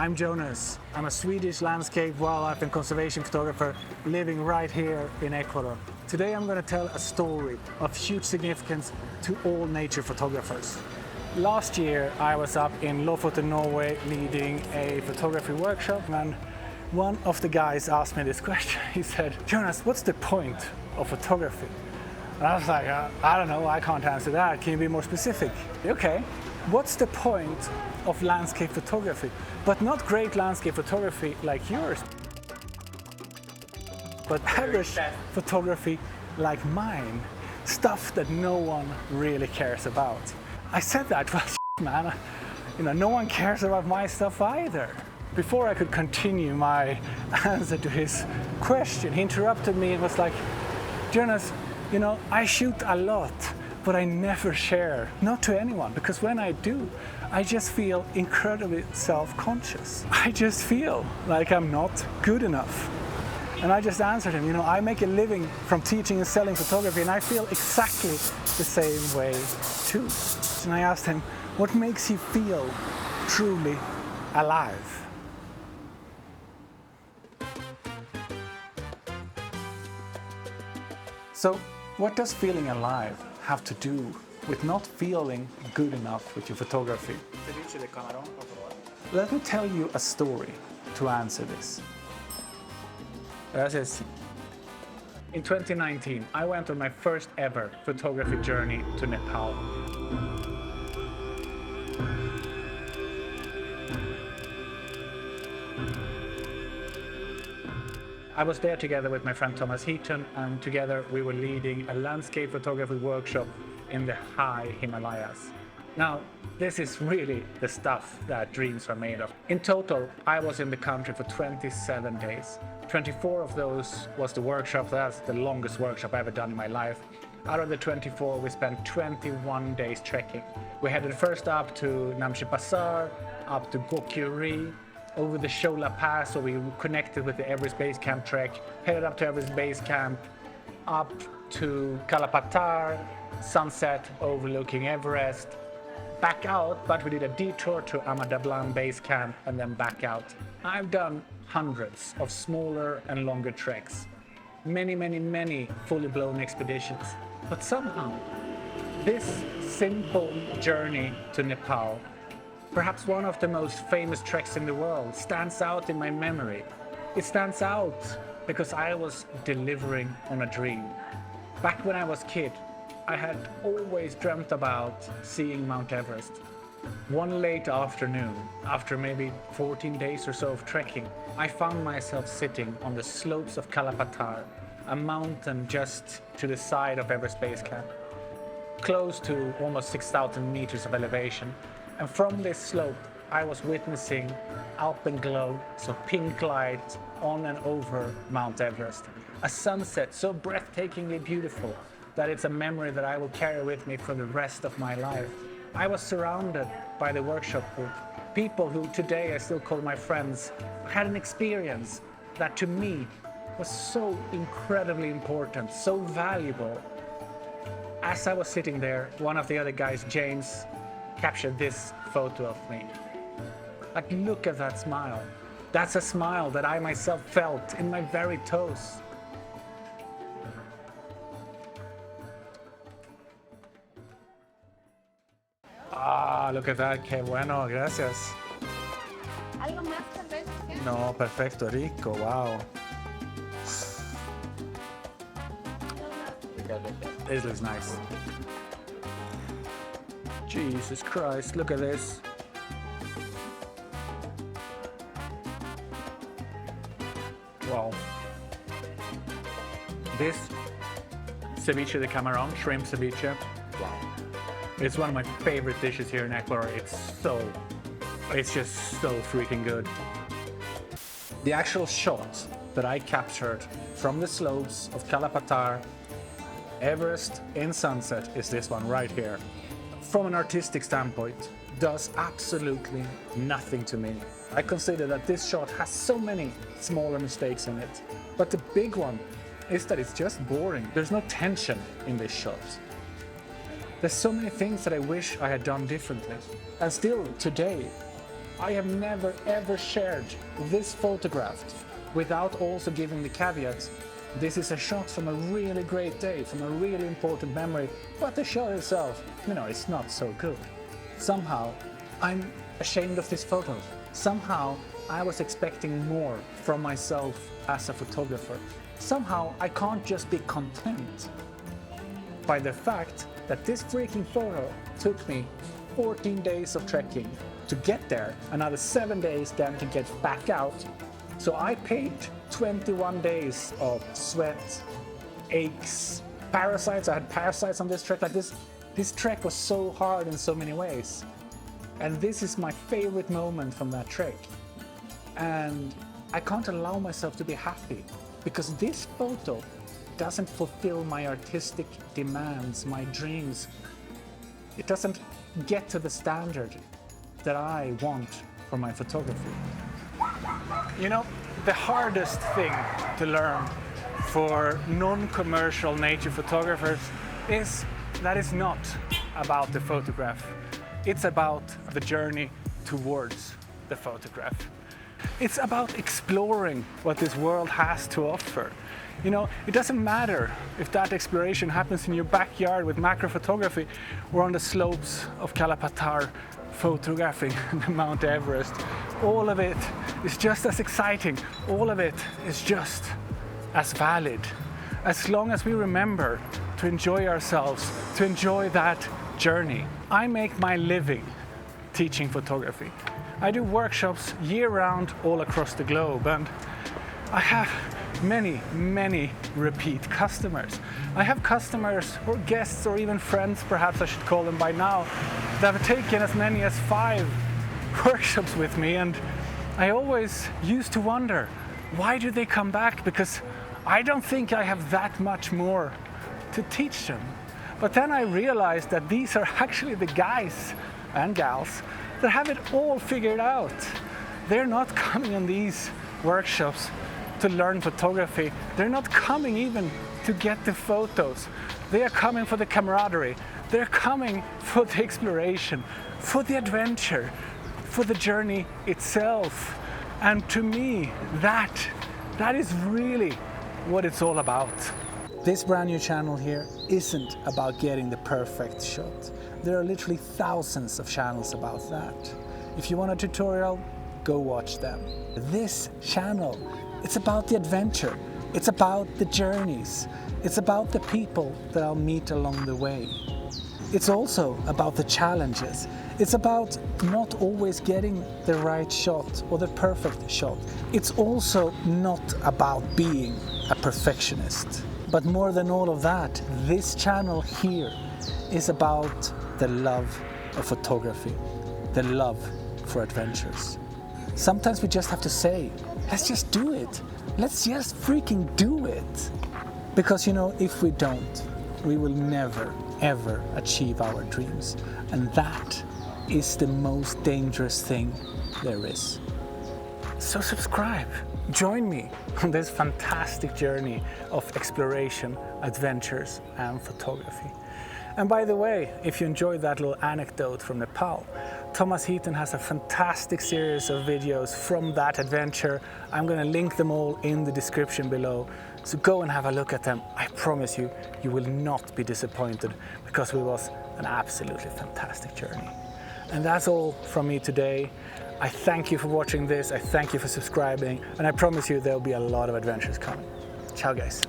I'm Jonas. I'm a Swedish landscape, wildlife and conservation photographer living right here in Ecuador. Today I'm going to tell a story of huge significance to all nature photographers. Last year I was up in Lofoten, Norway, leading a photography workshop, and one of the guys asked me this question. He said, Jonas, what's the point of photography? And I was like, I don't know, I can't answer that. Can you be more specific? Okay, what's the point of landscape photography? But not great landscape photography like yours, but average photography like mine. Stuff that no one really cares about. I said that, well, man, no one cares about my stuff either. Before I could continue my answer to his question, he interrupted me and was like, Jonas, I shoot a lot, but I never share, not to anyone, because when I do, I just feel incredibly self-conscious. I just feel like I'm not good enough. And I just answered him, I make a living from teaching and selling photography, and I feel exactly the same way too. And I asked him, what makes you feel truly alive? So, what does feeling alive have to do with not feeling good enough with your photography? Let me tell you a story to answer this. In 2019, I went on my first ever photography journey to Nepal. I was there together with my friend Thomas Heaton, and together we were leading a landscape photography workshop in the high Himalayas. Now, this is really the stuff that dreams are made of. In total, I was in the country for 27 days. 24 of those was the workshop. That's the longest workshop I've ever done in my life. Out of the 24, we spent 21 days trekking. We headed first up to Namche Pasar, up to Gokyuri, over the Shola Pass, where we connected with the Everest Base Camp trek, headed up to Everest Base Camp, up to Kalapatar, sunset overlooking Everest, back out, but we did a detour to Amadablan Base Camp and then back out. I've done hundreds of smaller and longer treks, many fully blown expeditions, but somehow this simple journey to Nepal, perhaps one of the most famous treks in the world, stands out in my memory. It stands out because I was delivering on a dream. Back when I was a kid, I had always dreamt about seeing Mount Everest. One late afternoon, after maybe 14 days or so of trekking, I found myself sitting on the slopes of Kalapatar, a mountain just to the side of Everest Base Camp, close to almost 6,000 meters of elevation. And from this slope, I was witnessing alpenglow, so pink light on and over Mount Everest. A sunset so breathtakingly beautiful that it's a memory that I will carry with me for the rest of my life. I was surrounded by the workshop group, people who today I still call my friends, had an experience that to me was so incredibly important, so valuable. As I was sitting there, one of the other guys, James, captured this photo of me. Like, look at that smile. That's a smile that I myself felt in my very toes. Look at that, que bueno, gracias. ¿Algo más tal vez? No, perfecto, rico, wow. This looks nice. Jesus Christ, look at this. Wow. This ceviche de camarón, shrimp ceviche, wow. It's one of my favorite dishes here in Ecuador. It's just so freaking good. The actual shot that I captured from the slopes of Kalapatar, Everest in sunset, is this one right here. From an artistic standpoint, does absolutely nothing to me. I consider that this shot has so many smaller mistakes in it. But the big one is that it's just boring. There's no tension in this shot. There's so many things that I wish I had done differently. And still today, I have never ever shared this photograph without also giving the caveat, this is a shot from a really great day, from a really important memory, but the shot itself, it's not so good. Somehow, I'm ashamed of this photo. Somehow, I was expecting more from myself as a photographer. Somehow, I can't just be content by the fact that this freaking photo took me 14 days of trekking to get there, another 7 days then to get back out. So I paid 21 days of sweat, aches, parasites. I had parasites on this trek. Like this trek was so hard in so many ways. And this is my favorite moment from that trek. And I can't allow myself to be happy because this photo doesn't fulfill my artistic demands, my dreams. It doesn't get to the standard that I want for my photography. The hardest thing to learn for non-commercial nature photographers is that it's not about the photograph. It's about the journey towards the photograph. It's about exploring what this world has to offer. It doesn't matter if that exploration happens in your backyard with macro photography or on the slopes of Kalapatar photographing Mount Everest. All of it is just as exciting. All of it is just as valid. As long as we remember to enjoy ourselves, to enjoy that journey. I make my living teaching photography. I do workshops year-round all across the globe, and I have many repeat customers. I have customers or guests or even friends, perhaps I should call them by now, that have taken as many as 5 workshops with me, and I always used to wonder, why do they come back? Because I don't think I have that much more to teach them. But then I realized that these are actually the guys and gals that have it all figured out. They're not coming on these workshops to learn photography. They're not coming even to get the photos. They are coming for the camaraderie. They're coming for the exploration, for the adventure, for the journey itself. And to me, that is really what it's all about. This brand new channel here isn't about getting the perfect shot. There are literally thousands of channels about that. If you want a tutorial, go watch them. This channel, it's about the adventure. It's about the journeys. It's about the people that I'll meet along the way. It's also about the challenges. It's about not always getting the right shot or the perfect shot. It's also not about being a perfectionist. But more than all of that, this channel here is about the love of photography, the love for adventures. Sometimes we just have to say, let's just do it. Let's just freaking do it. Because if we don't, we will never, ever achieve our dreams. And that is the most dangerous thing there is. So subscribe. Join me on this fantastic journey of exploration, adventures, and photography. And by the way, if you enjoyed that little anecdote from Nepal, Thomas Heaton has a fantastic series of videos from that adventure. I'm going to link them all in the description below. So go and have a look at them. I promise you, you will not be disappointed because it was an absolutely fantastic journey. And that's all from me today. I thank you for watching this. I thank you for subscribing. And I promise you there'll be a lot of adventures coming. Ciao guys.